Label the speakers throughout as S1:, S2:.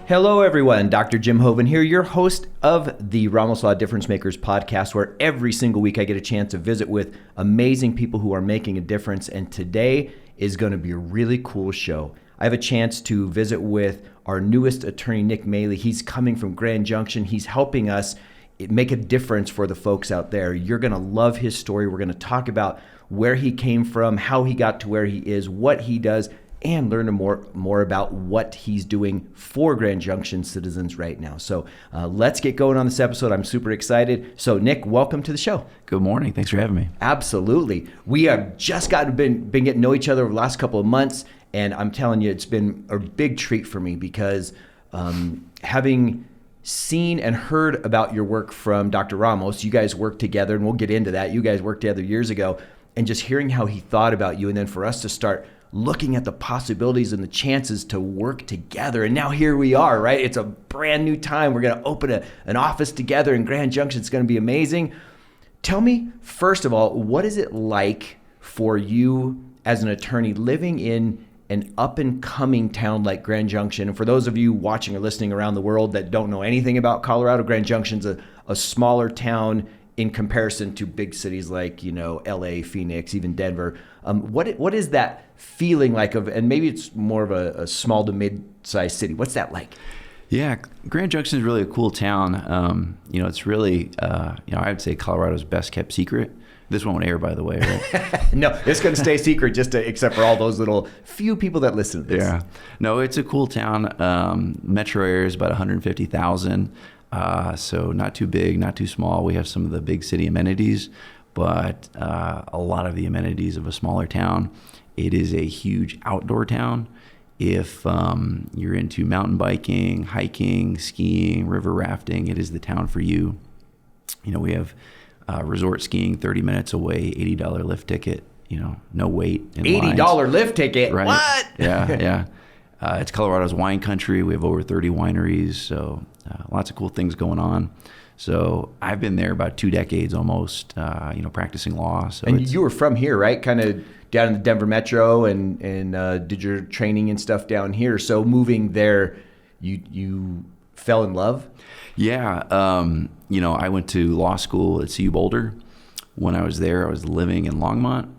S1: Hello, everyone. Dr. Jim Hoven here, your host of the Ramos Law Difference Makers podcast, where every single week I get a chance to visit with amazing people who are making a difference. And today is going to be a really cool show. I have a chance to visit with our newest attorney, Nick Mayle. He's coming from Grand Junction. He's helping us make a difference for the folks out there. You're going to love his story. We're going to talk about where he came from, how he got to where he is, what he does, and learn more about what he's doing for Grand Junction citizens right now. So let's get going on this episode. I'm super excited. So Nick, welcome to the show.
S2: Good morning. Thanks for having me.
S1: Absolutely. We have just been getting to know each other over the last couple of months, and I'm telling you, it's been a big treat for me because having seen and heard about your work from Dr. Ramos, you guys worked together, and we'll get into that. You guys worked together years ago, and just hearing how he thought about you, and then for us to start looking at the possibilities and the chances to work together. And now here we are, right? It's a brand new time. We're going to open an office together in Grand Junction. It's going to be amazing. Tell me, first of all, what is it like for you as an attorney living in an up-and-coming town like Grand Junction? And for those of you watching or listening around the world that don't know anything about Colorado, Grand Junction's a smaller town in comparison to big cities like, LA, Phoenix, even Denver. What is that feeling like and maybe it's more of a small to mid-sized city. What's that like?
S2: Yeah, Grand Junction is really a cool town. It's really, I'd say Colorado's best kept secret. This won't air, by the way, right?
S1: No, it's going to stay secret except for all those little few people that listen to this.
S2: Yeah. No, it's a cool town. Metro area is about 150,000. So not too big, not too small. We have some of the big city amenities, but a lot of the amenities of a smaller town. It is a huge outdoor town. If you're into mountain biking, hiking, skiing, river rafting, it is the town for you. We have resort skiing 30 minutes away, $80 lift ticket, no wait in
S1: $80
S2: lines.
S1: Lift ticket?
S2: Right.
S1: What?
S2: Yeah. It's Colorado's wine country. We have over 30 wineries, so lots of cool things going on. So I've been there about 2 decades almost, practicing law. So
S1: and you were from here, right? Kind of down in the Denver metro and did your training and stuff down here. So moving there, you fell in love?
S2: Yeah. I went to law school at CU Boulder. When I was there, I was living in Longmont,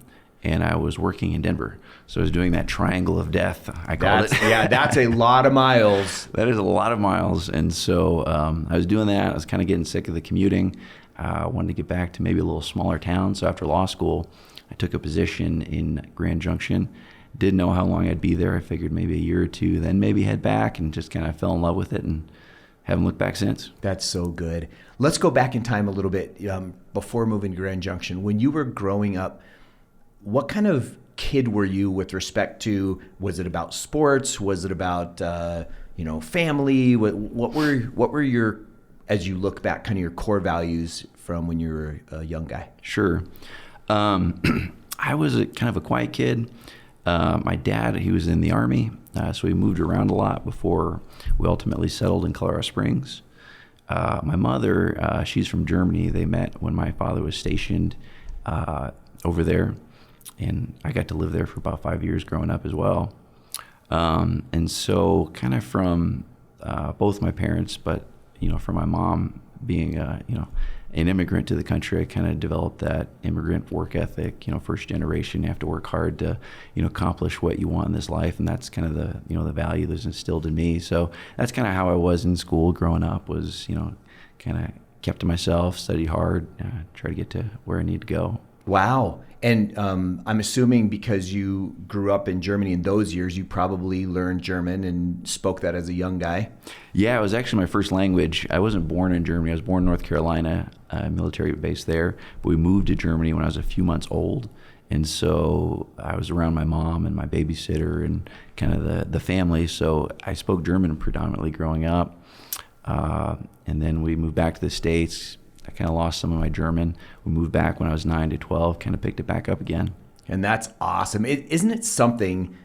S2: and I was working in Denver. So I was doing that triangle of death, I called it.
S1: Yeah, that's a lot of miles.
S2: That is a lot of miles. And so I was doing that. I was kind of getting sick of the commuting. I wanted to get back to maybe a little smaller town. So after law school, I took a position in Grand Junction. Didn't know how long I'd be there. I figured maybe a year or two, then maybe head back, and just kind of fell in love with it and haven't looked back since.
S1: That's so good. Let's go back in time a little bit before moving to Grand Junction. When you were growing up, what kind of kid were you with respect to, was it about sports? Was it about, family? What were your, as you look back, kind of your core values from when you were a young guy?
S2: Sure. I was kind of a quiet kid. My dad, he was in the Army, so we moved around a lot before we ultimately settled in Colorado Springs. My mother, she's from Germany. They met when my father was stationed over there. And I got to live there for about 5 years growing up as well. And so kind of from both my parents, but, from my mom being, an immigrant to the country, I kind of developed that immigrant work ethic. First generation, you have to work hard to, accomplish what you want in this life. And that's kind of the value that's instilled in me. So that's kind of how I was in school growing up, was, kind of kept to myself, studied hard, try to get to where I need to go.
S1: Wow. And I'm assuming because you grew up in Germany in those years, you probably learned German and spoke that as a young guy.
S2: Yeah, it was actually my first language. I wasn't born in Germany. I was born in North Carolina, military base there. But we moved to Germany when I was a few months old. And so I was around my mom and my babysitter and kind of the family. So I spoke German predominantly growing up. And then we moved back to the States. I kind of lost some of my German. We moved back when I was 9 to 12, kind of picked it back up again.
S1: And that's awesome. Isn't it something,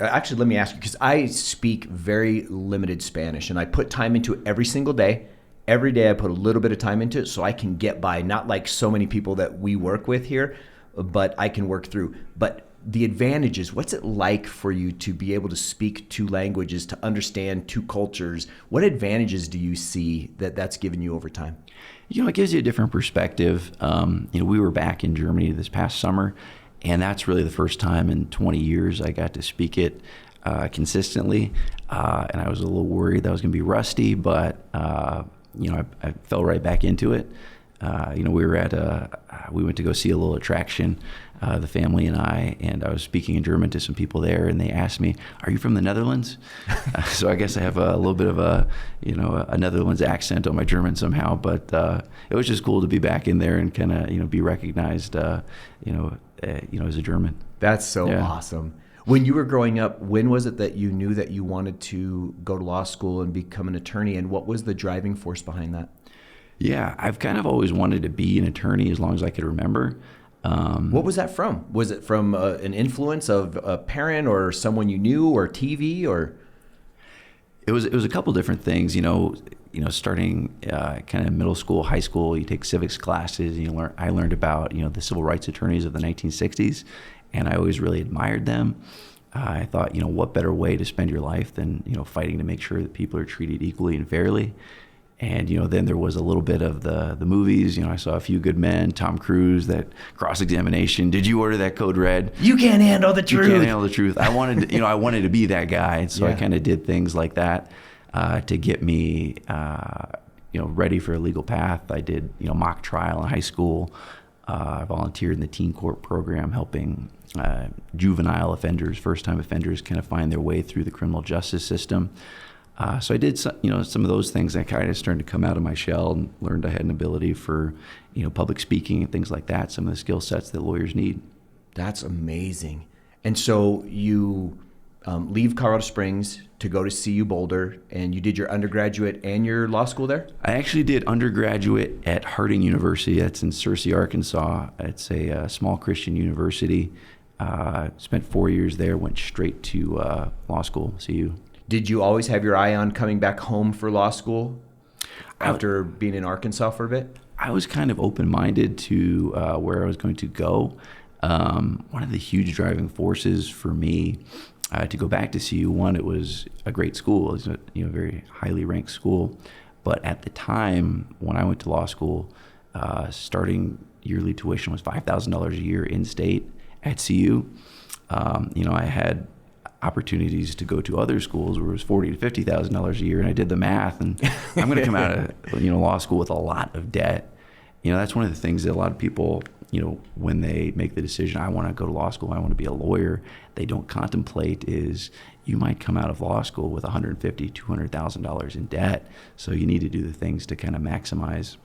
S1: actually, let me ask you, because I speak very limited Spanish, and I put time into it every single day. Every day I put a little bit of time into it so I can get by, not like so many people that we work with here, but I can work through. But the advantages. What's it like for you to be able to speak two languages, to understand two cultures? What advantages do you see that's given you over time?
S2: It gives you a different perspective. We were back in Germany this past summer, and that's really the first time in 20 years I got to speak it consistently. And I was a little worried that I was going to be rusty, but I fell right back into it. We went to go see a little attraction, the family and I was speaking in German to some people there, and they asked me, "Are you from the Netherlands?" So I guess I have a little bit of a Netherlands accent on my German somehow, but it was just cool to be back in there and kind of, be recognized, as a German.
S1: That's so awesome. When you were growing up, when was it that you knew that you wanted to go to law school and become an attorney, and what was the driving force behind that?
S2: Yeah, I've kind of always wanted to be an attorney as long as I could remember.
S1: What was that from? Was it from an influence of a parent or someone you knew, or TV, or?
S2: It was a couple different things. Starting kind of middle school, high school, you take civics classes. And I learned about the civil rights attorneys of the 1960s, and I always really admired them. I thought, what better way to spend your life than fighting to make sure that people are treated equally and fairly. And, then there was a little bit of the movies. I saw A Few Good Men, Tom Cruise, that cross-examination. Did you order that code red?
S1: You can't handle the truth.
S2: You can't handle the truth. I wanted to be that guy. And so I kind of did things like that to get me, ready for a legal path. I did, mock trial in high school. I volunteered in the teen court program, helping juvenile offenders, first-time offenders, kind of find their way through the criminal justice system. So I did some of those things. I kind of started to come out of my shell and learned I had an ability for, public speaking and things like that, some of the skill sets that lawyers need.
S1: That's amazing. And so you leave Colorado Springs to go to CU Boulder, and you did your undergraduate and your law school there?
S2: I actually did undergraduate at Harding University. That's in Searcy, Arkansas. It's a small Christian university. Spent 4 years there, went straight to law school, CU.
S1: Did you always have your eye on coming back home for law school after being in Arkansas for a bit?
S2: I was kind of open-minded to where I was going to go. One of the huge driving forces for me to go back to CU, one, it was a great school. It was a very highly ranked school. But at the time when I went to law school, starting yearly tuition was $5,000 a year in-state at CU. I had opportunities to go to other schools where it was $40,000 to $50,000 a year, and I did the math, and I'm going to come out of law school with a lot of debt. That's one of the things that a lot of people, when they make the decision, I want to go to law school, I want to be a lawyer, they don't contemplate is you might come out of law school with $150,000, $200,000 in debt. So you need to do the things to kind of maximize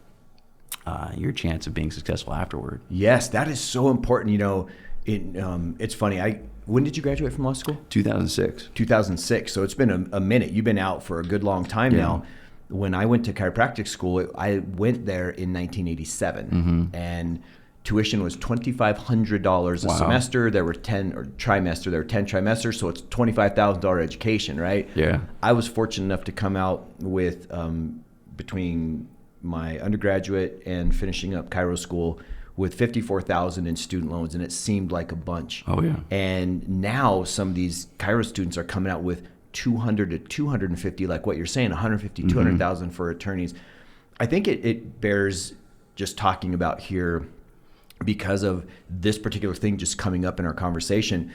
S2: your chance of being successful afterward.
S1: Yes, that is so important. It's funny. When did you graduate from law school?
S2: 2006.
S1: 2006. So it's been a minute. You've been out for a good long time now. When I went to chiropractic school, I went there in 1987, and tuition was $2,500 a semester. There were 10 trimesters, so it's $25,000 education, right?
S2: Yeah.
S1: I was fortunate enough to come out with between my undergraduate and finishing up chiro school with $54,000 in student loans, and it seemed like a bunch.
S2: Oh yeah.
S1: And now some of these chiro students are coming out with 200 to 250, like what you're saying, 150, 200,000 for attorneys. I think it bears just talking about here because of this particular thing just coming up in our conversation.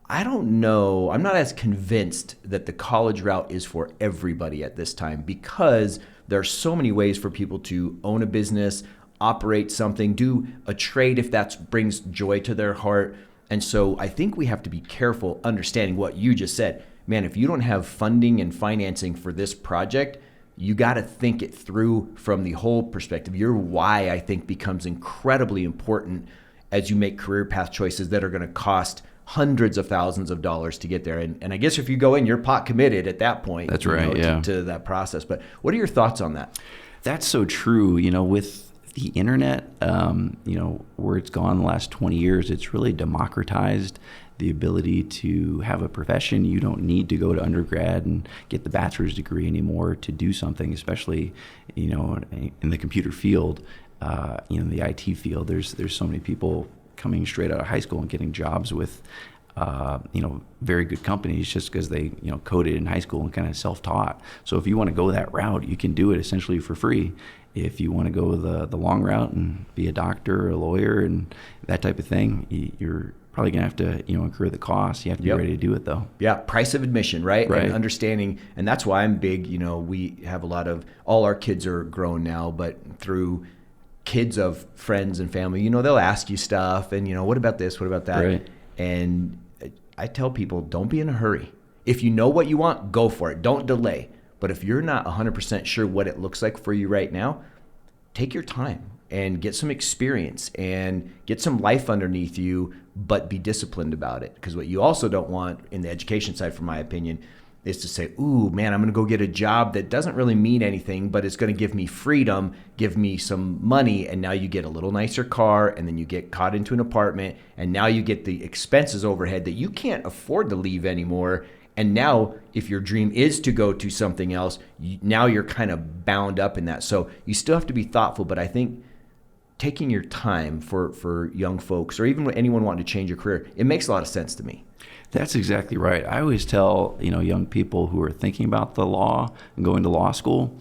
S1: I don't know. I'm not as convinced that the college route is for everybody at this time, because there are so many ways for people to own a business, operate something, do a trade if that brings joy to their heart. And so I think we have to be careful understanding what you just said. Man, if you don't have funding and financing for this project, you got to think it through from the whole perspective. Your why, I think, becomes incredibly important as you make career path choices that are going to cost hundreds of thousands of dollars to get there. And I guess if you go in, you're pot committed at that point.
S2: That's right,
S1: to that process. But what are your thoughts on that?
S2: That's so true. With the internet, where it's gone the last 20 years, it's really democratized the ability to have a profession. You don't need to go to undergrad and get the bachelor's degree anymore to do something, especially, in the computer field, in the IT field. There's so many people coming straight out of high school and getting jobs with, very good companies just because they, coded in high school and kind of self-taught. So if you want to go that route, you can do it essentially for free. If you want to go the long route and be a doctor or a lawyer and that type of thing, you're probably going to have to, incur the cost. You have to be ready to do it, though.
S1: Yeah, price of admission, right?
S2: Right.
S1: And understanding, and that's why I'm big. We have all our kids are grown now, but through kids of friends and family, they'll ask you stuff and, what about this? What about that?
S2: Right.
S1: And I tell people, don't be in a hurry. If you know what you want, go for it. Don't delay. But if you're not 100% sure what it looks like for you right now, take your time and get some experience and get some life underneath you, but be disciplined about it. Because what you also don't want in the education side, from my opinion, is to say, ooh, man, I'm going to go get a job that doesn't really mean anything, but it's going to give me freedom, give me some money, and now you get a little nicer car, and then you get caught into an apartment, and now you get the expenses overhead that you can't afford to leave anymore. And now if your dream is to go to something else, now you're kind of bound up in that. So you still have to be thoughtful, but I think taking your time for young folks or even anyone wanting to change your career, it makes a lot of sense to me.
S2: That's exactly right. I always tell, young people who are thinking about the law and going to law school,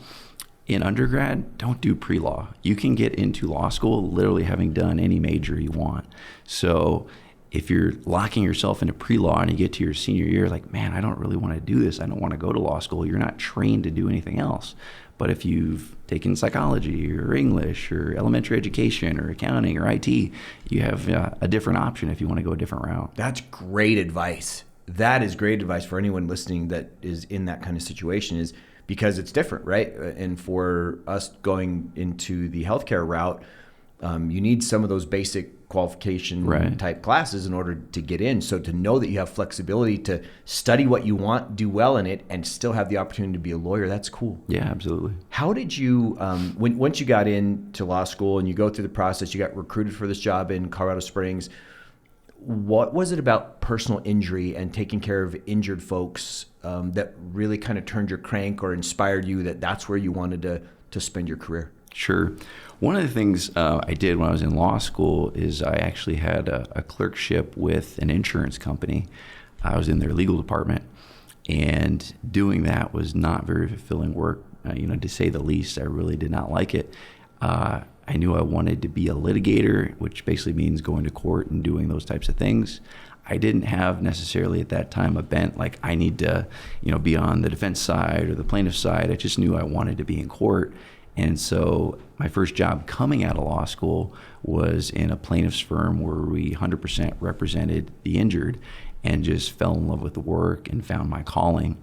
S2: in undergrad, don't do pre-law. You can get into law school literally having done any major you want. So if you're locking yourself into pre-law and you get to your senior year, like, man, I don't really want to do this. I don't want to go to law school. You're not trained to do anything else. But if you've taken psychology or English or elementary education or accounting or IT, you have a different option if you want to go a different route.
S1: That's great advice. That is great advice for anyone listening that is in that kind of situation, is because it's different, right? And for us going into the healthcare route, you need some of those basic qualification type classes in order to get in. So to know that you have flexibility to study what you want, do well in it, and still have the opportunity to be a lawyer, that's cool.
S2: Yeah, absolutely.
S1: How did you, once you got into law school and you go through the process, you got recruited for this job in Colorado Springs, what was it about personal injury and taking care of injured folks that really kind of turned your crank or inspired you that that's where you wanted to spend your career?
S2: Sure. One of the things I did when I was in law school is I actually had a clerkship with an insurance company. I was in their legal department, and doing that was not very fulfilling work, to say the least. I really did not like it. I knew I wanted to be a litigator, which basically means going to court and doing those types of things. I didn't have necessarily at that time a bent like I need to, be on the defense side or the plaintiff side. I just knew I wanted to be in court. And so my first job coming out of law school was in a plaintiff's firm where we 100% represented the injured, and just fell in love with the work and found my calling.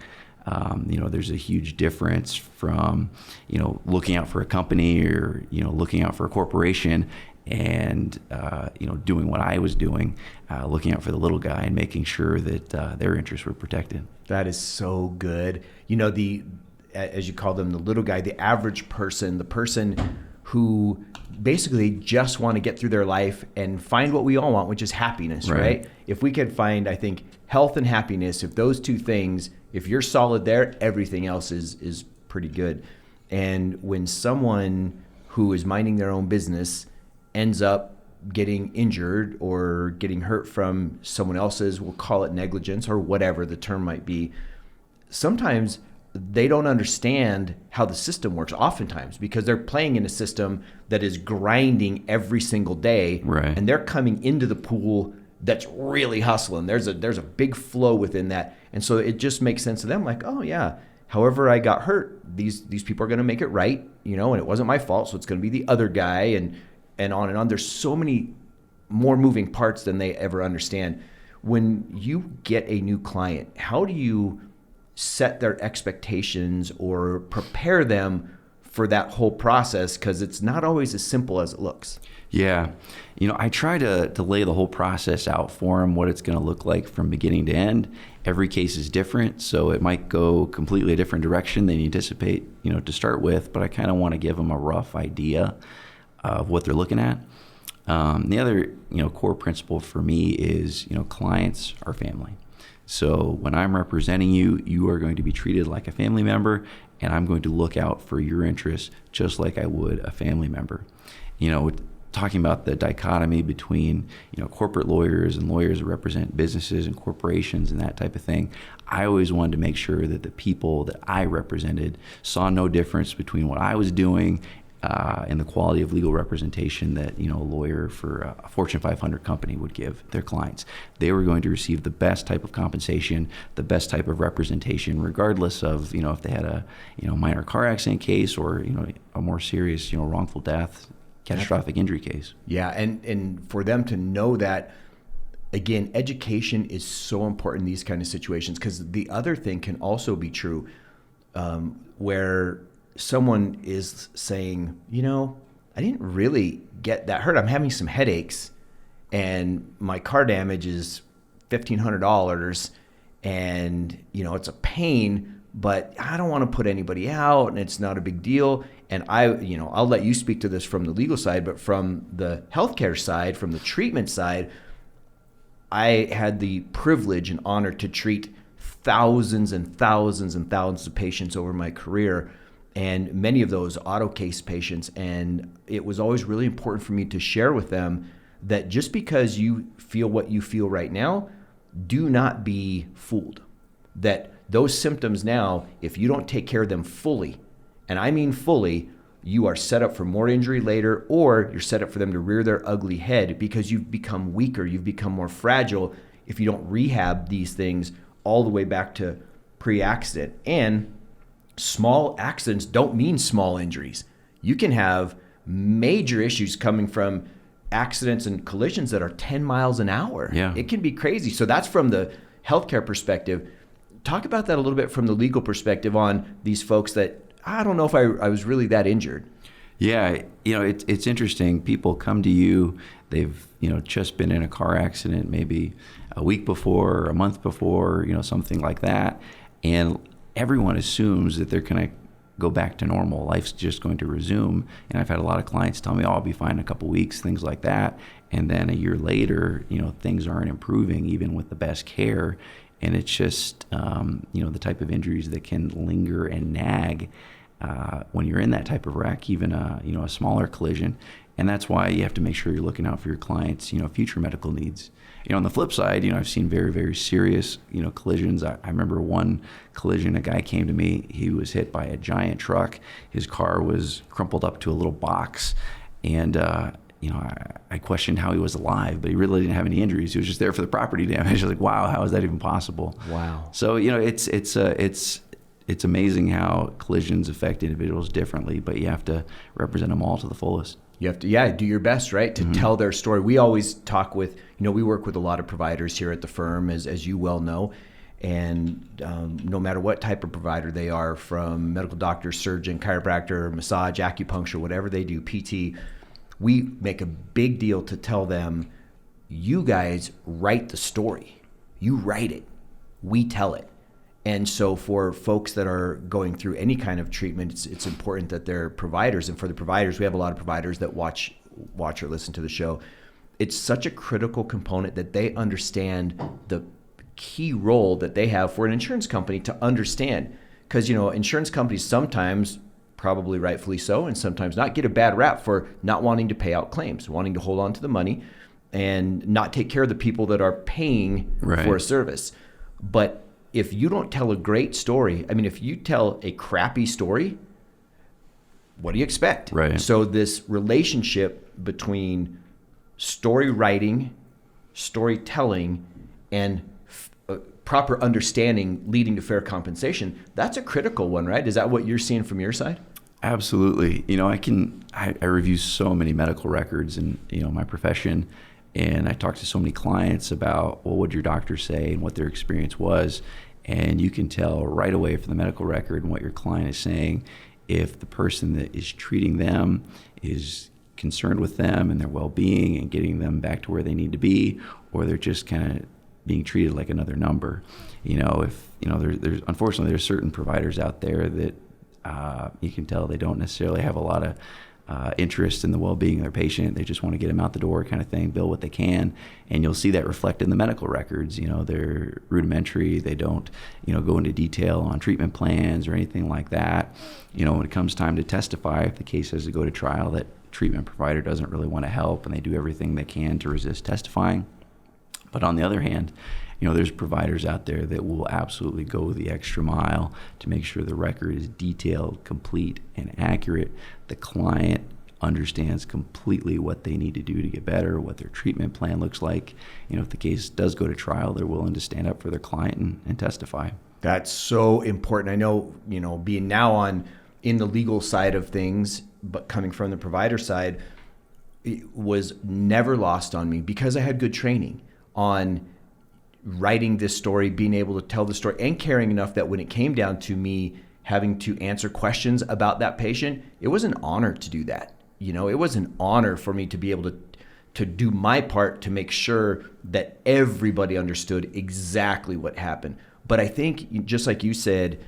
S2: There's a huge difference from, looking out for a company or, looking out for a corporation and, doing what I was doing, looking out for the little guy and making sure that their interests were protected.
S1: That is so good. As you call them, the little guy, the average person, the person who basically just want to get through their life and find what we all want, which is happiness, right? If we could find, I think, health and happiness, if those two things, if you're solid there, everything else is pretty good. And when someone who is minding their own business ends up getting injured or getting hurt from someone else's, we'll call it negligence or whatever the term might be, sometimes they don't understand how the system works, oftentimes, because they're playing in a system that is grinding every single day, and they're coming into the pool that's really hustling. There's a big flow within that, and so it just makes sense to them. Like, oh yeah, however I got hurt, these people are going to make it right, and it wasn't my fault, so it's going to be the other guy, and on and on. There's so many more moving parts than they ever understand. When you get a new client, how do you set their expectations or prepare them for that whole process? Because it's not always as simple as it looks.
S2: Yeah. I try to lay the whole process out for them, what it's going to look like from beginning to end. Every case is different, so it might go completely a different direction than you anticipate, to start with, but I kind of want to give them a rough idea of what they're looking at. The other, core principle for me is, clients are family. So when I'm representing you, you are going to be treated like a family member, and I'm going to look out for your interests just like I would a family member. talking about the dichotomy between, corporate lawyers and lawyers that represent businesses and corporations and that type of thing. I always wanted to make sure that the people that I represented saw no difference between what I was doing and the quality of legal representation that, a lawyer for a Fortune 500 company would give their clients. They were going to receive the best type of compensation, the best type of representation, regardless of, if they had a, minor car accident case or, a more serious, wrongful death, catastrophic injury case.
S1: Yeah, and for them to know that, again, education is so important in these kind of situations, because the other thing can also be true where someone is saying, I didn't really get that hurt. I'm having some headaches and my car damage is $1,500 and, it's a pain, but I don't want to put anybody out and it's not a big deal. And I'll let you speak to this from the legal side, but from the healthcare side, from the treatment side, I had the privilege and honor to treat thousands and thousands and thousands of patients over my career, and many of those auto case patients. And it was always really important for me to share with them that just because you feel what you feel right now, do not be fooled. That those symptoms now, if you don't take care of them fully, and I mean fully, you are set up for more injury later, or you're set up for them to rear their ugly head because you've become weaker, you've become more fragile if you don't rehab these things all the way back to pre-accident. And small accidents don't mean small injuries. You can have major issues coming from accidents and collisions that are 10 miles an hour.
S2: Yeah.
S1: It can be crazy. So that's from the healthcare perspective. Talk about that a little bit from the legal perspective on these folks that, I don't know if I was really that injured.
S2: Yeah, it's interesting. People come to you, they've, just been in a car accident maybe a week before, or a month before, something like that. And everyone assumes that they're going to go back to normal. Life's just going to resume. And I've had a lot of clients tell me, I'll be fine in a couple weeks, things like that. And then a year later, things aren't improving even with the best care. And it's just, the type of injuries that can linger and nag when you're in that type of wreck, even a smaller collision. And that's why you have to make sure you're looking out for your clients, future medical needs. On the flip side, I've seen very, very serious, collisions. I remember one collision, a guy came to me, he was hit by a giant truck. His car was crumpled up to a little box. And, I questioned how he was alive, but he really didn't have any injuries. He was just there for the property damage. I was like, wow, how is that even possible?
S1: Wow.
S2: So, it's amazing how collisions affect individuals differently, but you have to represent them all to the fullest.
S1: You have to, do your best, right, to tell their story. We always talk with, we work with a lot of providers here at the firm, as you well know, and no matter what type of provider they are, from medical doctor, surgeon, chiropractor, massage, acupuncture, whatever they do, PT, we make a big deal to tell them, you guys write the story. You write it. We tell it. And so for folks that are going through any kind of treatment, it's important that they're providers. And for the providers, we have a lot of providers that watch or listen to the show. It's such a critical component that they understand the key role that they have for an insurance company to understand. Because, insurance companies sometimes, probably rightfully so, and sometimes not, get a bad rap for not wanting to pay out claims, wanting to hold on to the money and not take care of the people that are paying for a service. But if you don't tell a great story, if you tell a crappy story, what do you expect?
S2: Right.
S1: So this relationship between story writing, storytelling, and proper understanding leading to fair compensation, that's a critical one, right? Is that what you're seeing from your side?
S2: Absolutely. I review so many medical records in, my profession. And I talk to so many clients about, well, what did your doctor say and what their experience was. And you can tell right away from the medical record and what your client is saying if the person that is treating them is concerned with them and their well-being and getting them back to where they need to be, or they're just kind of being treated like another number. There's unfortunately, there's certain providers out there that you can tell they don't necessarily have a lot of interest in the well-being of their patient. They just want to get them out the door kind of thing, bill what they can. And you'll see that reflected in the medical records. They're rudimentary. They don't, go into detail on treatment plans or anything like that. When it comes time to testify, if the case has to go to trial, that treatment provider doesn't really want to help, and they do everything they can to resist testifying. But on the other hand, there's providers out there that will absolutely go the extra mile to make sure the record is detailed, complete, and accurate. The client understands completely what they need to do to get better, what their treatment plan looks like. If the case does go to trial, they're willing to stand up for their client and testify.
S1: That's so important. I know, being now in the legal side of things, but coming from the provider side, it was never lost on me because I had good training on writing this story, being able to tell the story, and caring enough that when it came down to me having to answer questions about that patient, it was an honor to do that. It was an honor for me to be able to do my part to make sure that everybody understood exactly what happened. But I think, just like you said,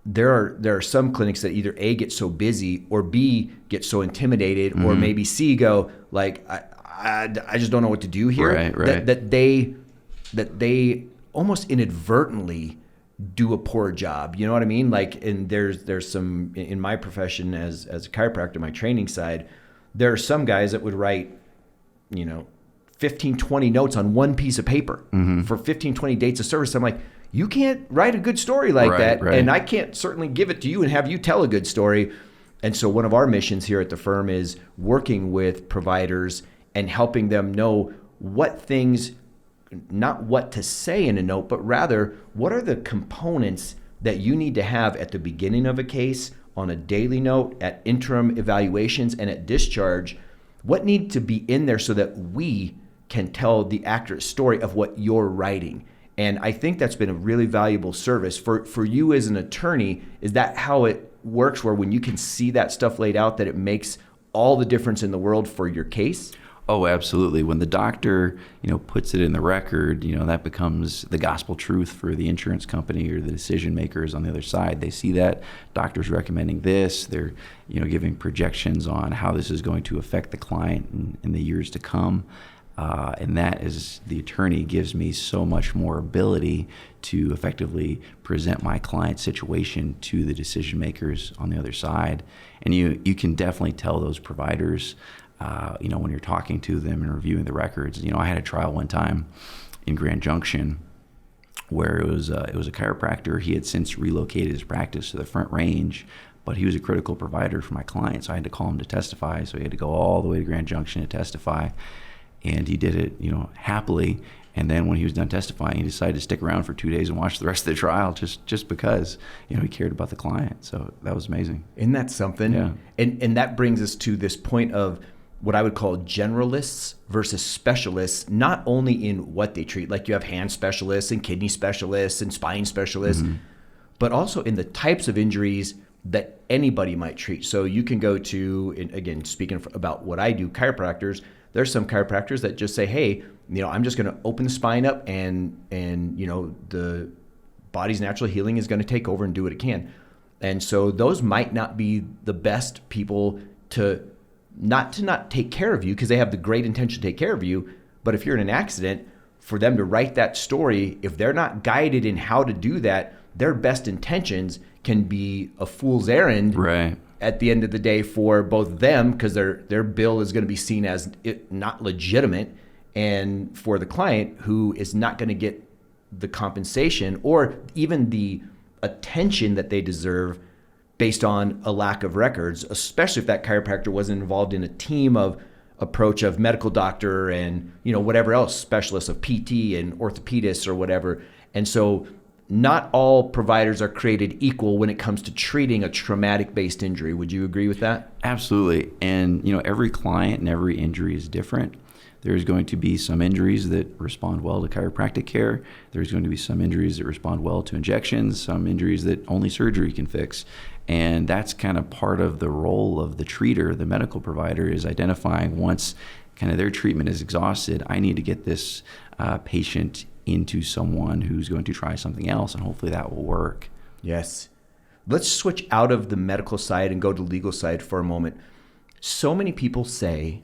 S1: there are some clinics that either A, get so busy, or B, get so intimidated, or maybe C, go like, I just don't know what to do here.
S2: Right.
S1: That they almost inadvertently do a poor job. You know what I mean? Like, and there's some, in my profession as a chiropractor, my training side, there are some guys that would write, 15, 20 notes on one piece of paper for 15, 20 dates of service. I'm like, you can't write a good story like that.
S2: Right.
S1: And I can't certainly give it to you and have you tell a good story. And so one of our missions here at the firm is working with providers and helping them know what things, not what to say in a note, but rather what are the components that you need to have at the beginning of a case, on a daily note, at interim evaluations, and at discharge. What needs to be in there so that we can tell the accurate story of what you're writing? And I think that's been a really valuable service for you as an attorney. Is that how it works, where when you can see that stuff laid out, that it makes all the difference in the world for your case?
S2: Oh, absolutely. When the doctor, puts it in the record, that becomes the gospel truth for the insurance company or the decision makers on the other side. They see that doctor's recommending this. They're, giving projections on how this is going to affect the client in the years to come. And that, as the attorney, gives me so much more ability to effectively present my client's situation to the decision makers on the other side. And you can definitely tell those providers, when you're talking to them and reviewing the records. I had a trial one time in Grand Junction where it was a chiropractor. He had since relocated his practice to the Front Range, but he was a critical provider for my client, so I had to call him to testify. So he had to go all the way to Grand Junction to testify, and he did it, happily. And then when he was done testifying, he decided to stick around for 2 days and watch the rest of the trial just because, he cared about the client. So that was amazing.
S1: Isn't that something?
S2: Yeah.
S1: And that brings us to this point of what I would call generalists versus specialists, not only in what they treat, like you have hand specialists and kidney specialists and spine specialists, but also in the types of injuries that anybody might treat. So you can go to, and again, speaking about what I do, chiropractors, there's some chiropractors that just say, hey, I'm just going to open the spine up and the body's natural healing is going to take over and do what it can. And so those might not be the best people to not take care of you, because they have the great intention to take care of you. But if you're in an accident, for them to write that story, if they're not guided in how to do that, their best intentions can be a fool's errand.
S2: Right.
S1: At the end of the day, for both them, because their bill is going to be seen as not legitimate, and for the client, who is not going to get the compensation or even the attention that they deserve based on a lack of records, especially if that chiropractor wasn't involved in a team of approach of medical doctor and whatever else, specialists of PT and orthopedists or whatever. And so not all providers are created equal when it comes to treating a traumatic-based injury. Would you agree with that?
S2: Absolutely. And every client and every injury is different. There's going to be some injuries that respond well to chiropractic care. There's going to be some injuries that respond well to injections, some injuries that only surgery can fix. And that's kind of part of the role of the treater, the medical provider, is identifying once kind of their treatment is exhausted, I need to get this patient into someone who's going to try something else, and hopefully that will work.
S1: Yes. Let's switch out of the medical side and go to the legal side for a moment. So many people say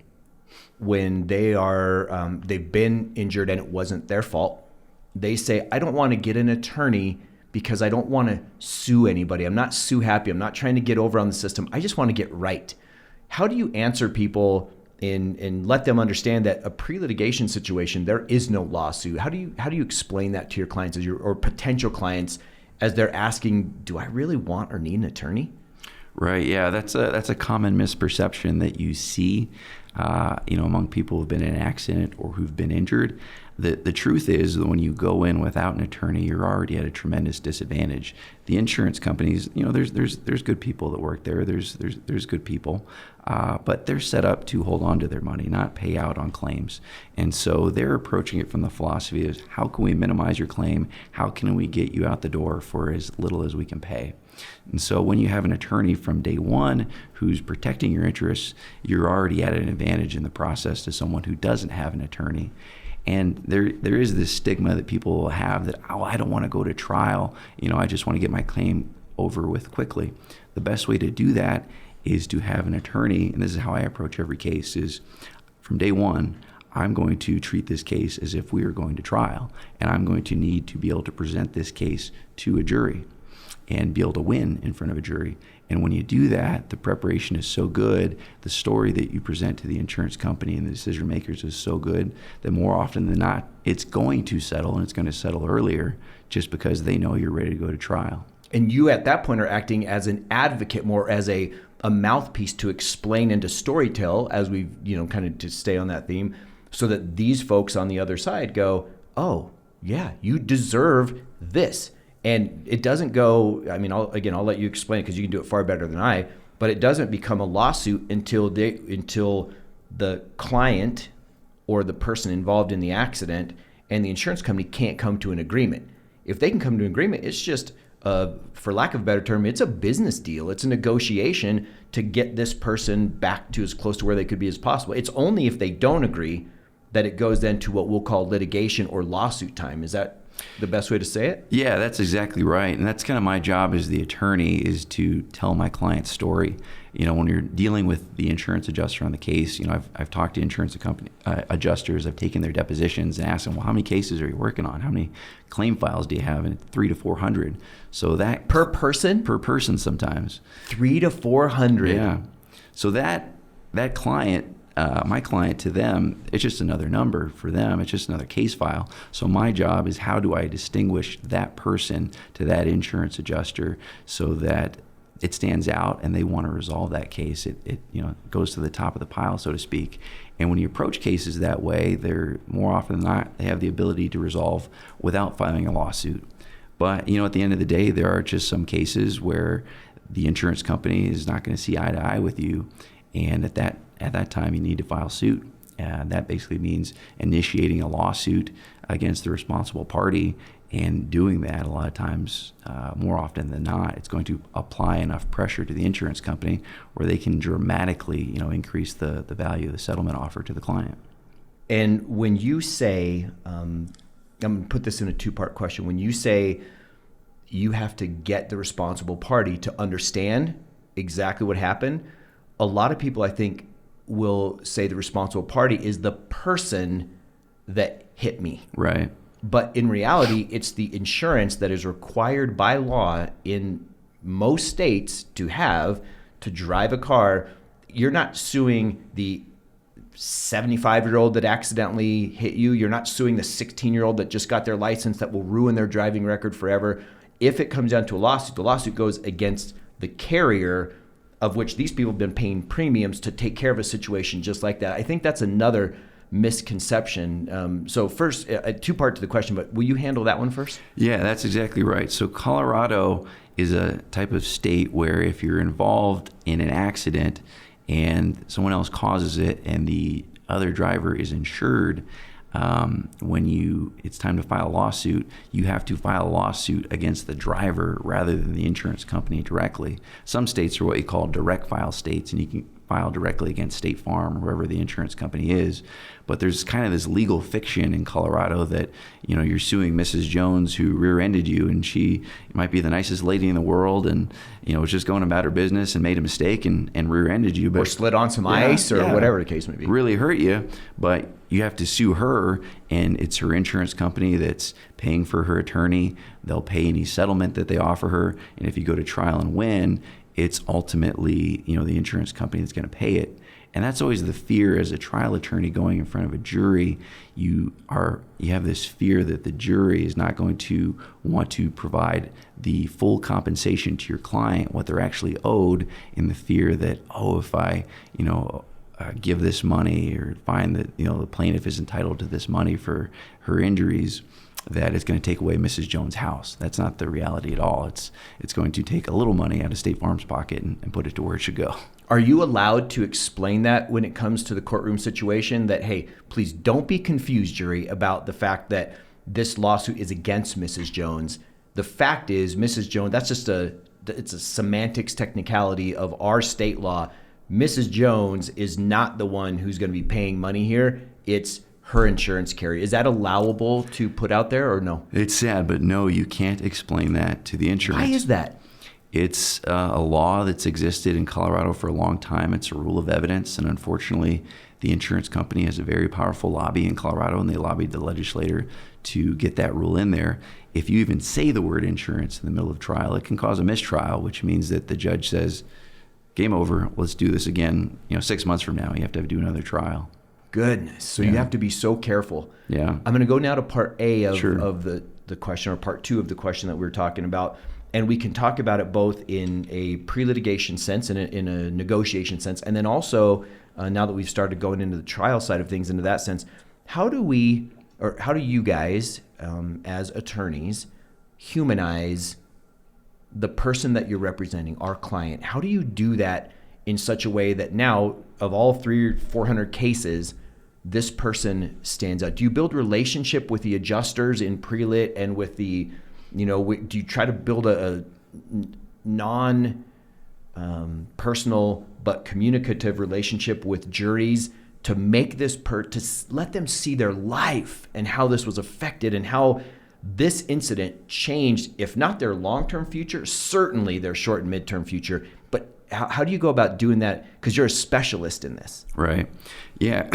S1: when they are they've been injured and it wasn't their fault, they say, I don't want to get an attorney because I don't want to sue anybody. I'm not sue happy. I'm not trying to get over on the system. I just want to get right. how do you answer people and let them understand that a pre-litigation situation, there is no lawsuit? How do you explain that to your clients or potential clients as they're asking, do I really want or need an attorney?
S2: Right. Yeah, that's a common misperception that you see, among people who've been in an accident or who've been injured. The truth is that when you go in without an attorney, you're already at a tremendous disadvantage. The insurance companies, there's good people that work there. There's good people, but they're set up to hold on to their money, not pay out on claims. And so they're approaching it from the philosophy of how can we minimize your claim? How can we get you out the door for as little as we can pay? And so when you have an attorney from day one who's protecting your interests, you're already at an advantage in the process to someone who doesn't have an attorney. And there is this stigma that people will have that, I don't want to go to trial. I just want to get my claim over with quickly. The best way to do that is to have an attorney, and this is how I approach every case, is from day one, I'm going to treat this case as if we are going to trial, and I'm going to need to be able to present this case to a jury and be able to win in front of a jury. And when you do that, the preparation is so good, the story that you present to the insurance company and the decision makers is so good that more often than not, it's going to settle, and it's going to settle earlier just because they know you're ready to go to trial.
S1: And you at that point are acting as an advocate, more as a mouthpiece to explain and to storytell, as we've, kind of to stay on that theme, so that these folks on the other side go, oh, yeah, you deserve this. And it doesn't go, I'll let you explain it because you can do it far better than I, but it doesn't become a lawsuit until the client or the person involved in the accident and the insurance company can't come to an agreement. If they can come to an agreement, it's just, for lack of a better term, it's a business deal. It's a negotiation to get this person back to as close to where they could be as possible. It's only if they don't agree that it goes then to what we'll call litigation or lawsuit time. Is that the best way to say it?
S2: Yeah, that's exactly right. And that's kind of my job as the attorney, is to tell my client's story. When you're dealing with the insurance adjuster on the case, I've talked to insurance company adjusters. I've taken their depositions and asked them, well, how many cases are you working on? How many claim files do you have? And 300 to 400. So that
S1: per person?
S2: Per person sometimes.
S1: 300 to 400.
S2: Yeah. So that client, my client, to them, it's just another number for them. It's just another case file. So my job is, how do I distinguish that person to that insurance adjuster so that it stands out and they want to resolve that case? It goes to the top of the pile, so to speak. And when you approach cases that way, they're more often than not, they have the ability to resolve without filing a lawsuit. But at the end of the day, there are just some cases where the insurance company is not going to see eye to eye with you, and at that time you need to file suit. That basically means initiating a lawsuit against the responsible party, and doing that a lot of times, more often than not, it's going to apply enough pressure to the insurance company where they can dramatically increase the value of the settlement offer to the client.
S1: And when you say, I'm going to put this in a two-part question. When you say you have to get the responsible party to understand exactly what happened, a lot of people, I think, will say the responsible party is the person that hit me.
S2: Right.
S1: But in reality, it's the insurance that is required by law in most states to drive a car. You're not suing the 75-year-old that accidentally hit you. You're not suing the 16-year-old that just got their license that will ruin their driving record forever. If it comes down to a lawsuit, the lawsuit goes against the carrier, of which these people have been paying premiums to take care of a situation just like that. I think that's another misconception. So first, a two-part to the question, but will you handle that one first?
S2: Yeah, that's exactly right. So Colorado is a type of state where if you're involved in an accident and someone else causes it and the other driver is insured, when it's time to file a lawsuit, you have to file a lawsuit against the driver rather than the insurance company directly. Some states are what you call direct file states, and you can file directly against State Farm or wherever the insurance company is. But there's kind of this legal fiction in Colorado that, you're suing Mrs. Jones who rear-ended you, and she might be the nicest lady in the world and, was just going about her business and made a mistake and rear-ended you. But,
S1: or slid on some ice or whatever the case may be.
S2: Really hurt you, but you have to sue her, and it's her insurance company that's paying for her attorney. They'll pay any settlement that they offer her, and if you go to trial and win, it's ultimately, the insurance company that's going to pay it. And that's always the fear as a trial attorney going in front of a jury. You have this fear that the jury is not going to want to provide the full compensation to your client, what they're actually owed, in the fear that, if I, give this money or find that, the plaintiff is entitled to this money for her injuries, that it's going to take away Mrs. Jones' house. That's not the reality at all. It's going to take a little money out of State Farm's pocket and put it to where it should go.
S1: Are you allowed to explain that when it comes to the courtroom situation, that, hey, please don't be confused, jury, about the fact that this lawsuit is against Mrs. Jones. The fact is, Mrs. Jones, that's just it's a semantics technicality of our state law. Mrs. Jones is not the one who's going to be paying money here. It's her insurance carrier. Is that allowable to put out there or no?
S2: It's sad, but no, you can't explain that to the insurance.
S1: Why is that?
S2: It's a law that's existed in Colorado for a long time. It's a rule of evidence, and unfortunately, the insurance company has a very powerful lobby in Colorado, and they lobbied the legislator to get that rule in there. If you even say the word insurance in the middle of trial, it can cause a mistrial, which means that the judge says, game over, let's do this again. 6 months from now, you have to do another trial.
S1: Goodness. So you have to be so careful.
S2: Yeah.
S1: I'm going to go now to part A of,
S2: Sure.
S1: of the question, or part 2 of the question that we were talking about. And we can talk about it both in a pre-litigation sense and in a negotiation sense. And then also, now that we've started going into the trial side of things, into that sense, how do you guys, as attorneys, humanize the person that you're representing, our client? How do you do that in such a way that now, of all 300 or 400 cases, this person stands out? Do you build relationship with the adjusters in pre-lit and with the, do you try to build a non-personal but communicative relationship with juries to make this to let them see their life and how this was affected and how this incident changed, if not their long-term future, certainly their short and mid-term future? But how do you go about doing that? Because you're a specialist in this.
S2: Right. Yeah.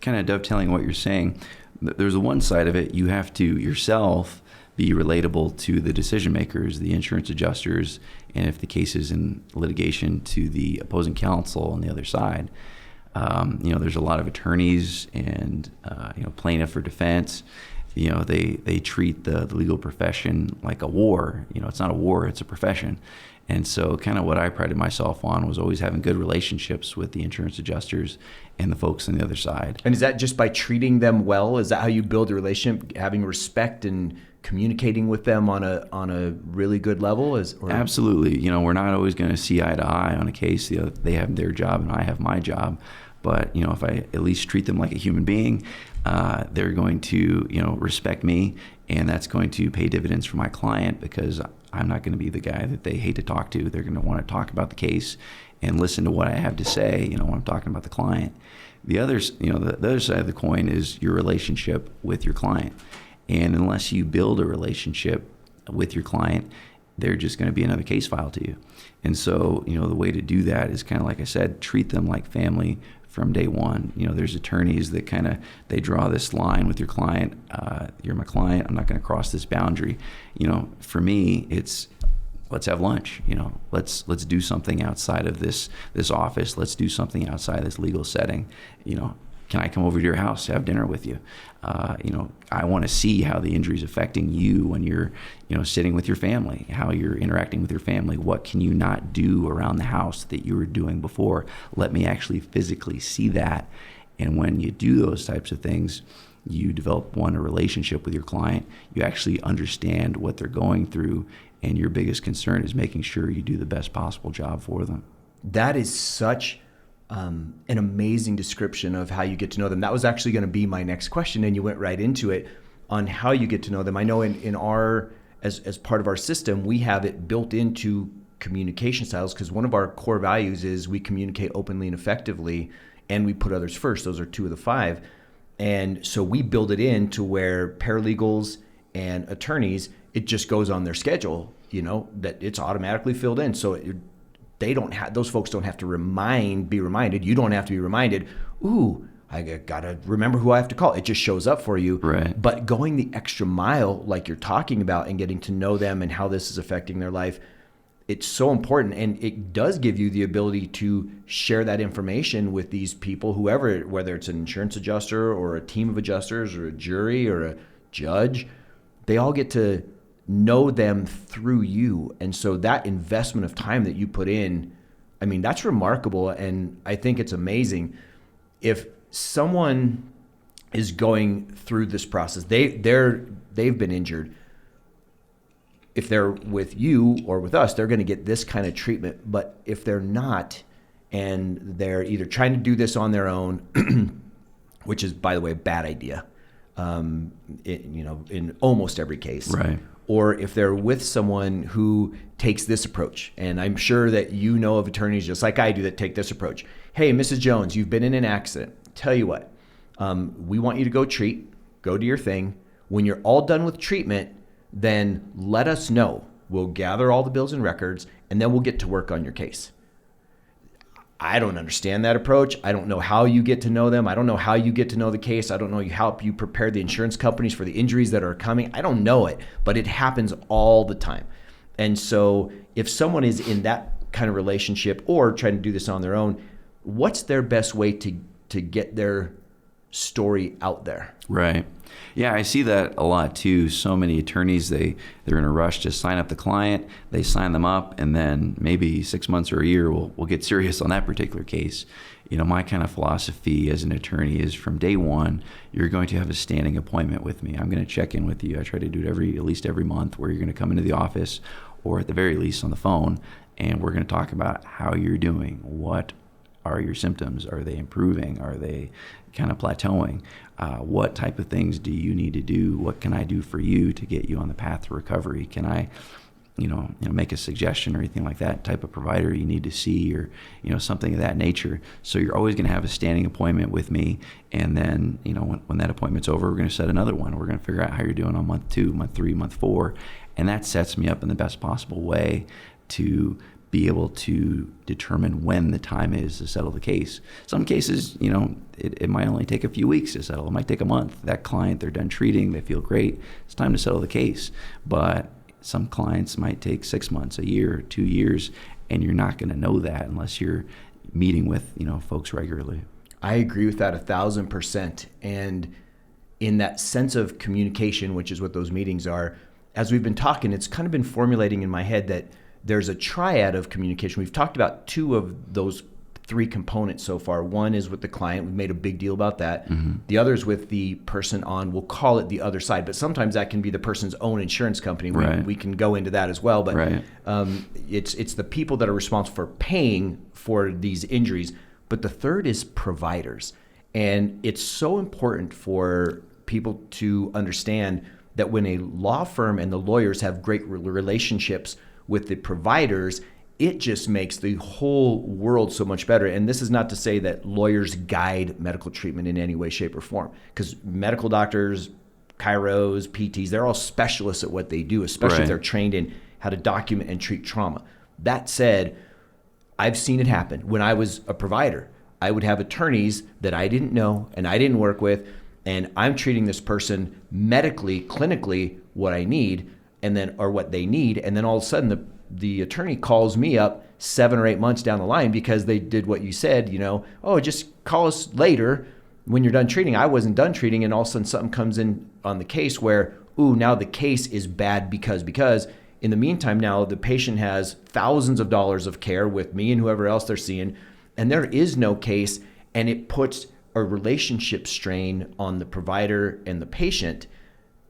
S2: Kind of dovetailing what you're saying, there's a one side of it. You have to yourself be relatable to the decision makers, the insurance adjusters, and if the case is in litigation, to the opposing counsel on the other side. There's a lot of attorneys and plaintiff or defense. They treat the legal profession like a war. It's not a war, it's a profession. And so kind of what I prided myself on was always having good relationships with the insurance adjusters and the folks on the other side. And
S1: is that just by treating them well? Is that how you build a relationship, having respect and communicating with them on a really good level?
S2: Absolutely. We're not always going to see eye to eye on a case. They have their job and I have my job. But if I at least treat them like a human being, they're going to respect me, and that's going to pay dividends for my client, because I'm not going to be the guy that they hate to talk to. They're going to want to talk about the case and listen to what I have to say, when I'm talking about the client. The other side of the coin is your relationship with your client. And unless you build a relationship with your client, they're just going to be another case file to you. And so, the way to do that is kind of, like I said, treat them like family from day one. There's attorneys that they draw this line with your client. You're my client. I'm not going to cross this boundary. For me, it's let's have lunch. Let's do something outside of this office. Let's do something outside this legal setting. Can I come over to your house, have dinner with you? I want to see how the injury is affecting you when you're, sitting with your family, how you're interacting with your family. What can you not do around the house that you were doing before? Let me actually physically see that. And when you do those types of things, you develop, a relationship with your client. You actually understand what they're going through, and your biggest concern is making sure you do the best possible job for them.
S1: That is such an amazing description of how you get to know them. That was actually going to be my next question, and you went right into it on how you get to know them. I know in our, as part of our system, we have it built into communication styles, because one of our core values is we communicate openly and effectively, and we put others first. Those are 2 of the 5. And so we build it in to where paralegals and attorneys, it just goes on their schedule, that it's automatically filled in. So those folks don't have to be reminded. You don't have to be reminded, I got to remember who I have to call. It just shows up for you.
S2: Right.
S1: But going the extra mile, like you're talking about, and getting to know them and how this is affecting their life, it's so important, and it does give you the ability to share that information with these people, whoever, whether it's an insurance adjuster or a team of adjusters or a jury or a judge. They all get to know them through you. And so that investment of time that you put in, I mean, that's remarkable. And I think it's amazing. If someone is going through this process, they've been injured. If they're with you or with us, they're going to get this kind of treatment. But if they're not, and they're either trying to do this on their own, which is, by the way, a bad idea, in almost every case,
S2: right?
S1: Or if they're with someone who takes this approach, and I'm sure that you know of attorneys just like I do that take this approach. Hey, Mrs. Jones, you've been in an accident. Tell you what, we want you to go do your thing. When you're all done with treatment, then let us know. We'll gather all the bills and records, and then we'll get to work on your case. I don't understand that approach. I don't know how you get to know them. I don't know how you get to know the case. I don't know how you prepare the insurance companies for the injuries that are coming. I don't know it, but it happens all the time. And so if someone is in that kind of relationship or trying to do this on their own, what's their best way to get their story out there?
S2: Right. Yeah, I see that a lot too. So many attorneys, they're in a rush to sign up the client. They sign them up, and then maybe 6 months or a year, we'll get serious on that particular case. My kind of philosophy as an attorney is from day one, you're going to have a standing appointment with me. I'm going to check in with you. I try to do it at least every month, where you're going to come into the office, or at the very least on the phone, and we're going to talk about how you're doing. What are your symptoms? Are they improving? Are they kind of plateauing? What type of things do you need to do? What can I do for you to get you on the path to recovery? Can I, make a suggestion or anything like that? Type of provider you need to see, or something of that nature. So you're always going to have a standing appointment with me, and then when that appointment's over, we're going to set another one. We're going to figure out how you're doing on month 2, month 3, month 4, and that sets me up in the best possible way to be able to determine when the time is to settle the case. Some cases, it might only take a few weeks to settle. It might take a month. That client, they're done treating, they feel great. It's time to settle the case. But some clients might take 6 months, a year, 2 years, and you're not going to know that unless you're meeting with, folks regularly.
S1: I agree with that 1,000%. And in that sense of communication, which is what those meetings are, as we've been talking, it's kind of been formulating in my head that there's a triad of communication. We've talked about 2 of those 3 components so far. One is with the client. We've made a big deal about that. Mm-hmm. The other is with the person on, we'll call it the other side, but sometimes that can be the person's own insurance company.
S2: Right.
S1: We can go into that as well, but
S2: right.
S1: It's the people that are responsible for paying for these injuries. But the third is providers. And it's so important for people to understand that when a law firm and the lawyers have great relationships with the providers, it just makes the whole world so much better. And this is not to say that lawyers guide medical treatment in any way, shape, or form, because medical doctors, chiros, PTs, they're all specialists at what they do, especially
S2: right.
S1: if they're trained in how to document and treat trauma. That said, I've seen it happen. When I was a provider, I would have attorneys that I didn't know and I didn't work with, and I'm treating this person medically, clinically, what I need, and then, or what they need, and then all of a sudden the attorney calls me up 7 or 8 months down the line because they did what you said, just call us later when you're done treating. I wasn't done treating, and all of a sudden something comes in on the case where, now the case is bad because in the meantime now the patient has thousands of dollars of care with me and whoever else they're seeing, and there is no case, and it puts a relationship strain on the provider and the patient.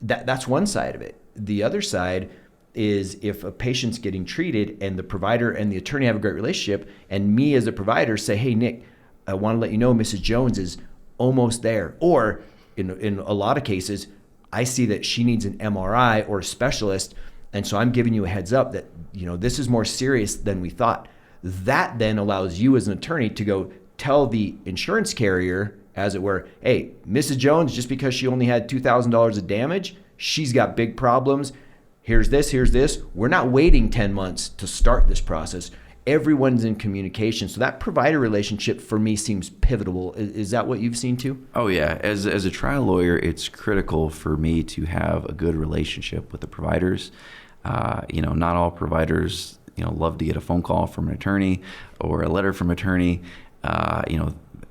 S1: That's one side of it. The other side is if a patient's getting treated and the provider and the attorney have a great relationship, and me as a provider say, hey, Nick, I want to let you know Mrs. Jones is almost there. Or in a lot of cases, I see that she needs an MRI or a specialist, and so I'm giving you a heads up that this is more serious than we thought. That then allows you as an attorney to go tell the insurance carrier, as it were, hey, Mrs. Jones, just because she only had $2,000 of damage, she's got big problems. Here's this. We're not waiting 10 months to start this process. Everyone's in communication. So that provider relationship for me seems pivotal. Is that what you've seen too?
S2: Oh yeah. As a trial lawyer, it's critical for me to have a good relationship with the providers. Not all providers, love to get a phone call from an attorney or a letter from an attorney.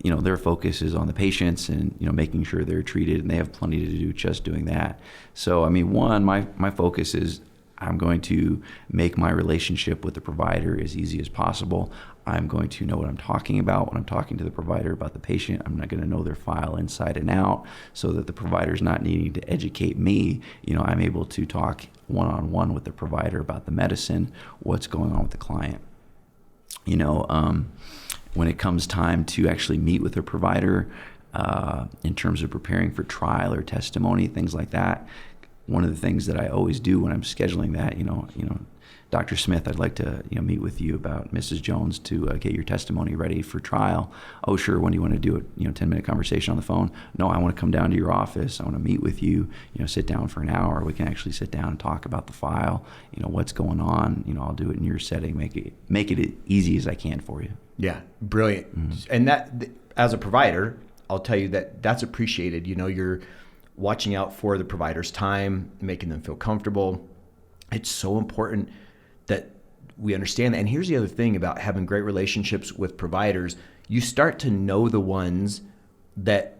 S2: Their focus is on the patients and, making sure they're treated, and they have plenty to do just doing that. So, I mean, one, my focus is I'm going to make my relationship with the provider as easy as possible. I'm going to know what I'm talking about when I'm talking to the provider about the patient. I'm not going to know their file inside and out, so that the provider's not needing to educate me. I'm able to talk one-on-one with the provider about the medicine, what's going on with the client. When it comes time to actually meet with a provider, in terms of preparing for trial or testimony, things like that, one of the things that I always do when I'm scheduling that, Dr. Smith, I'd like to meet with you about Mrs. Jones to get your testimony ready for trial. Oh, sure. When do you want to do it? 10-minute conversation on the phone. No, I want to come down to your office. I want to meet with you. Sit down for an hour. We can actually sit down and talk about the file. What's going on. I'll do it in your setting. Make it as easy as I can for you.
S1: Yeah, brilliant. Mm-hmm. And that, as a provider, I'll tell you that's appreciated. You're watching out for the provider's time, making them feel comfortable. It's so important that we understand that. And here's the other thing about having great relationships with providers. You start to know the ones that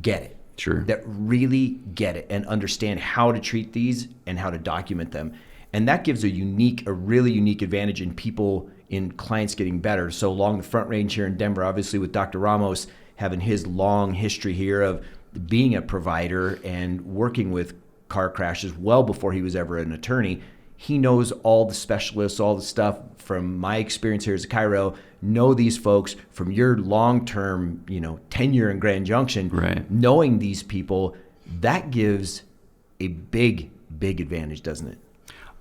S1: get it.
S2: Sure.
S1: That really get it and understand how to treat these and how to document them. And that gives a really unique advantage in clients getting better. So along the Front Range here in Denver, obviously with Dr. Ramos having his long history here of being a provider and working with car crashes well before he was ever an attorney, he knows all the specialists, all the stuff. From my experience here as a chiro, know these folks from your long-term, tenure in Grand Junction.
S2: Right.
S1: Knowing these people, that gives a big, big advantage, doesn't it?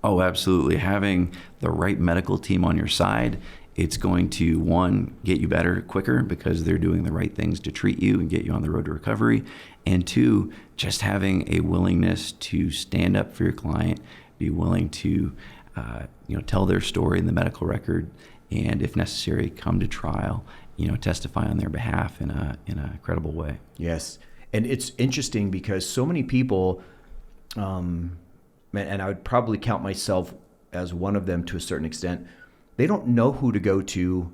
S2: Oh, absolutely. Having the right medical team on your side, it's going to, one, get you better quicker because they're doing the right things to treat you and get you on the road to recovery. And two, just having a willingness to stand up for your client, be willing to tell their story in the medical record, and if necessary, come to trial, testify on their behalf in a credible way.
S1: Yes. And it's interesting because so many people, and I would probably count myself as one of them to a certain extent, they don't know who to go to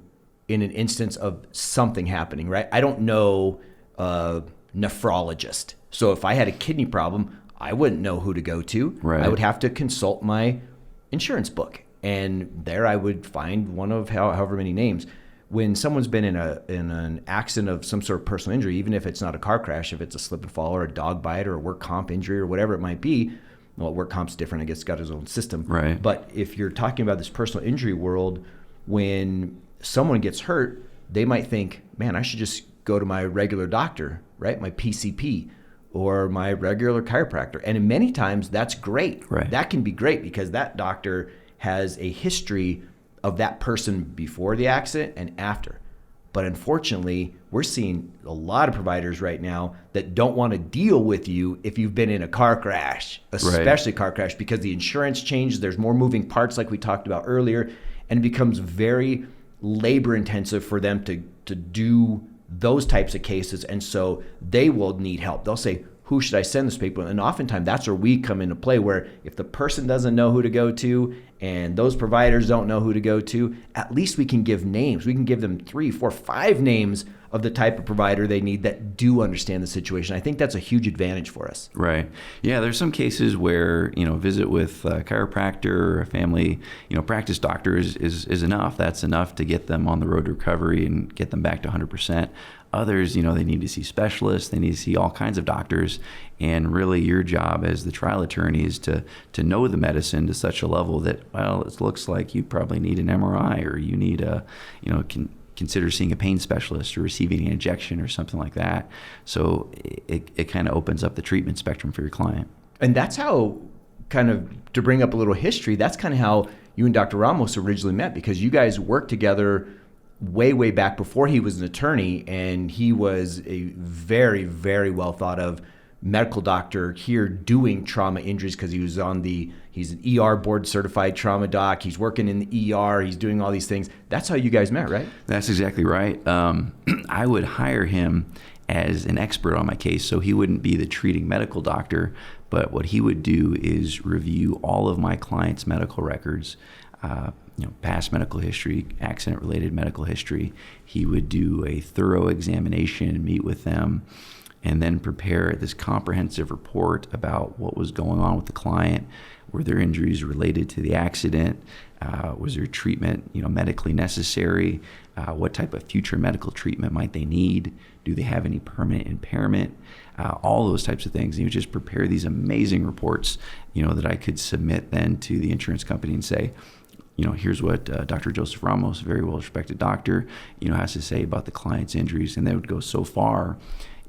S1: in an instance of something happening, right? I don't know a nephrologist. So if I had a kidney problem, I wouldn't know who to go to.
S2: Right.
S1: I would have to consult my insurance book. And there I would find one of however many names. When someone's been in an accident of some sort of personal injury, even if it's not a car crash, if it's a slip and fall or a dog bite or a work comp injury or whatever it might be, well, work comp's different. I guess it's got its own system.
S2: Right.
S1: But if you're talking about this personal injury world, when someone gets hurt, they might think, man, I should just go to my regular doctor, right? My PCP or my regular chiropractor. And many times that's great.
S2: Right.
S1: That can be great because that doctor has a history of that person before the accident and after. But unfortunately, we're seeing a lot of providers right now that don't want to deal with you if you've been in a car crash, especially car crash, because the insurance changes. There's more moving parts like we talked about earlier, and it becomes very labor intensive for them to do those types of cases. And so they will need help. They'll say, who should I send this people? And oftentimes that's where we come into play, where if the person doesn't know who to go to and those providers don't know who to go to, at least we can give names. We can give them 3, 4, 5 names of the type of provider they need that do understand the situation. I think that's a huge advantage for us.
S2: Right. Yeah, there's some cases where, visit with a chiropractor or a family, practice doctor is enough. That's enough to get them on the road to recovery and get them back to 100%. Others, they need to see specialists. They need to see all kinds of doctors. And really your job as the trial attorney is to know the medicine to such a level that, well, it looks like you probably need an MRI or you need consider seeing a pain specialist or receiving an injection or something like that. So it kind of opens up the treatment spectrum for your client.
S1: And that's how, kind of to bring up a little history, that's kind of how you and Dr. Ramos originally met, because you guys worked together way back before he was an attorney, and he was a very, very well thought of medical doctor here doing trauma injuries, because he's an ER board certified trauma doc. He's working in the ER. He's doing all these things. That's how you guys met, right?
S2: That's exactly right. I would hire him as an expert on my case, so he wouldn't be the treating medical doctor, But what he would do is review all of my clients' medical records, past medical history, accident-related medical history. He would do a thorough examination, meet with them, and then prepare this comprehensive report about what was going on with the client. Were there injuries related to the accident? Was there treatment, medically necessary? What type of future medical treatment might they need? Do they have any permanent impairment? All those types of things. And he would just prepare these amazing reports, that I could submit then to the insurance company and say, here's what Dr. Joseph Ramos, a very well-respected doctor, has to say about the client's injuries. And they would go so far,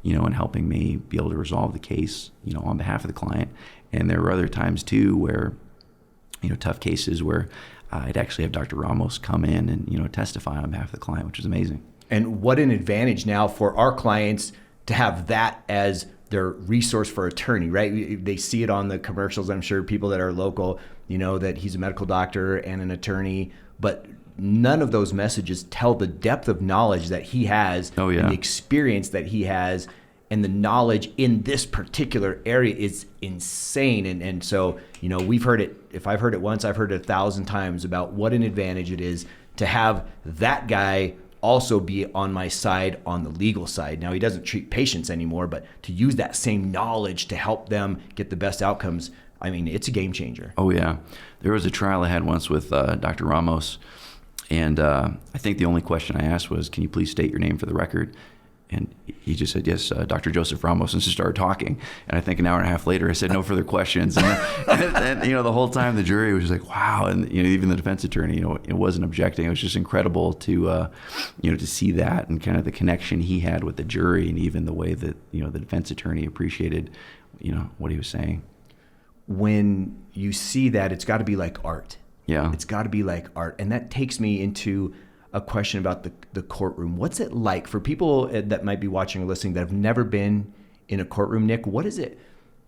S2: in helping me be able to resolve the case, on behalf of the client. And there were other times too where, tough cases where I'd actually have Dr. Ramos come in and, testify on behalf of the client, which was amazing.
S1: And what an advantage now for our clients to have that as their resource for attorney, right? They see it on the commercials, I'm sure, people that are local, that he's a medical doctor and an attorney, but none of those messages tell the depth of knowledge that he has and the experience that he has, and the knowledge in this particular area is insane. And so, we've heard it. If I've heard it once, I've heard it 1,000 times about what an advantage it is to have that guy also be on my side on the legal side. Now, he doesn't treat patients anymore, but to use that same knowledge to help them get the best outcomes, I mean, it's a game changer.
S2: Oh, yeah. There was a trial I had once with Dr. Ramos, and I think the only question I asked was, can you please state your name for the record? And he just said, yes, Dr. Joseph Ramos, and just started talking. And I think an hour and a half later, I said, no further questions. And the whole time the jury was just like, wow. And, even the defense attorney, it wasn't objecting. It was just incredible to, to see that and kind of the connection he had with the jury, and even the way that, the defense attorney appreciated, what he was saying.
S1: When you see that, it's got to be like art.
S2: Yeah.
S1: It's got to be like art. And that takes me into a question about the courtroom. What's it like for people that might be watching or listening that have never been in a courtroom, Nick? What does it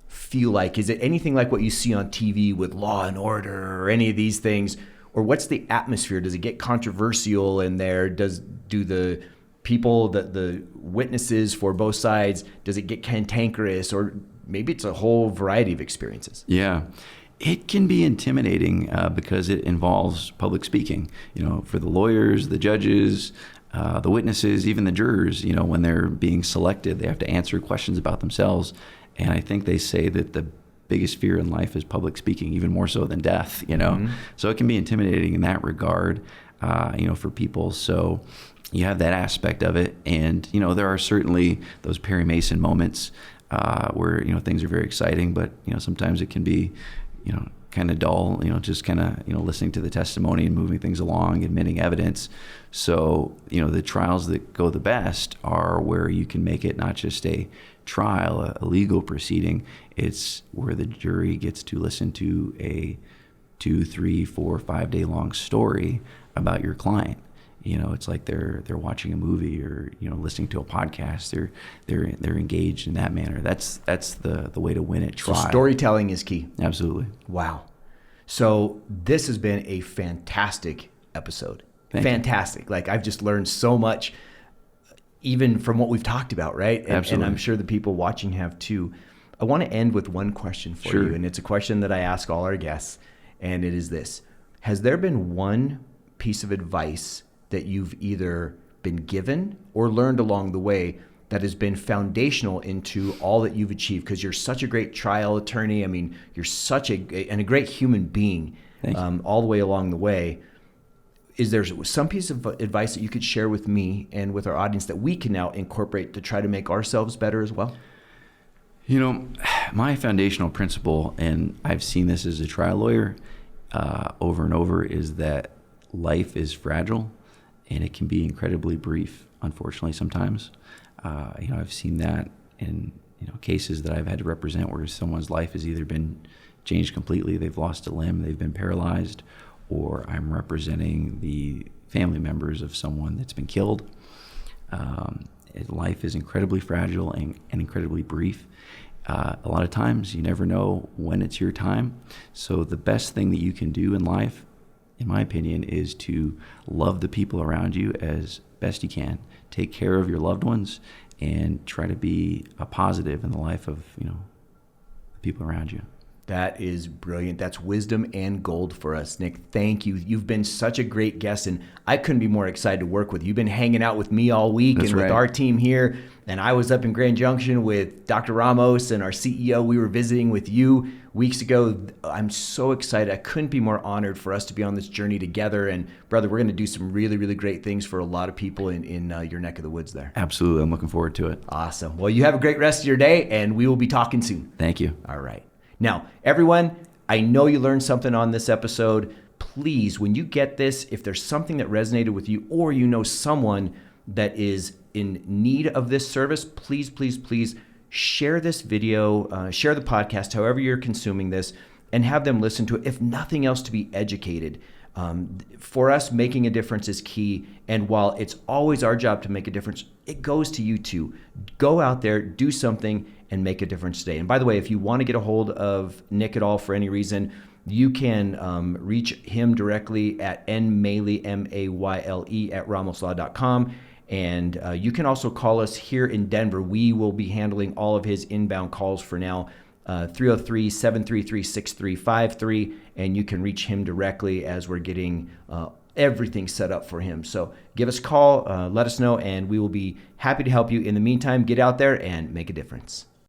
S1: feel like? Is it anything like what you see on TV with Law and Order or any of these things? Or what's the atmosphere? Does it get controversial in there? Do the people, the witnesses for both sides, does it get cantankerous? Or maybe it's a whole variety of experiences?
S2: Yeah. It can be intimidating because it involves public speaking, for the lawyers, the judges, the witnesses, even the jurors, when they're being selected, they have to answer questions about themselves. And I think they say that the biggest fear in life is public speaking, even more so than death, Mm-hmm. So it can be intimidating in that regard, for people. So you have that aspect of it. And, there are certainly those Perry Mason moments where, things are very exciting, but, sometimes it can be, kind of dull, just kind of, listening to the testimony and moving things along, admitting evidence. So, the trials that go the best are where you can make it not just a trial, a legal proceeding. It's where the jury gets to listen to a 2, 3, 4, 5 day long story about your client. It's like they're watching a movie or, listening to a podcast. They're engaged in that manner. That's the way to win at trial.
S1: So storytelling is key.
S2: Absolutely.
S1: Wow. So this has been a fantastic episode. Fantastic. You. Like, I've just learned so much, even from what we've talked about, right?
S2: Absolutely.
S1: And I'm sure the people watching have too. I want to end with one question for you, and it's a question that I ask all our guests, and it is this. Has there been one piece of advice that you've either been given or learned along the way that has been foundational into all that you've achieved? Because you're such a great trial attorney. I mean, you're such a great human being all the way along the way. Is there some piece of advice that you could share with me and with our audience that we can now incorporate to try to make ourselves better as well?
S2: My foundational principle, and I've seen this as a trial lawyer over and over, is that life is fragile. And it can be incredibly brief, unfortunately, sometimes. I've seen that in cases that I've had to represent where someone's life has either been changed completely, they've lost a limb, they've been paralyzed, or I'm representing the family members of someone that's been killed. Life is incredibly fragile and incredibly brief. A lot of times you never know when it's your time. So the best thing that you can do in life, in my opinion, is to love the people around you as best you can. Take care of your loved ones and try to be a positive in the life of, the people around you.
S1: That is brilliant. That's wisdom and gold for us, Nick. Thank you. You've been such a great guest, and I couldn't be more excited to work with you. You've been hanging out with me all week
S2: That's
S1: and with
S2: right.
S1: our team here, and I was up in Grand Junction with Dr. Ramos and our CEO. We were visiting with you weeks ago. I'm so excited. I couldn't be more honored for us to be on this journey together. And brother, we're going to do some really, really great things for a lot of people in your neck of the woods there.
S2: Absolutely. I'm looking forward to it.
S1: Awesome. Well, you have a great rest of your day, and we will be talking soon.
S2: Thank you.
S1: All right. Now, everyone, I know you learned something on this episode. Please, when you get this, if there's something that resonated with you or you know someone that is in need of this service, please, please, please share this video, share the podcast, however you're consuming this, and have them listen to it, if nothing else, to be educated. For us, making a difference is key. And while it's always our job to make a difference, it goes to you too. Go out there, do something, and make a difference today. And by the way, if you want to get a hold of Nick at all for any reason, you can reach him directly at nmayle, M-A-Y-L-E, at ramoslaw.com. And you can also call us here in Denver. We will be handling all of his inbound calls for now. 303-733-6353, and you can reach him directly as we're getting everything set up for him. So give us a call, let us know, and we will be happy to help you. In the meantime, get out there and make a difference.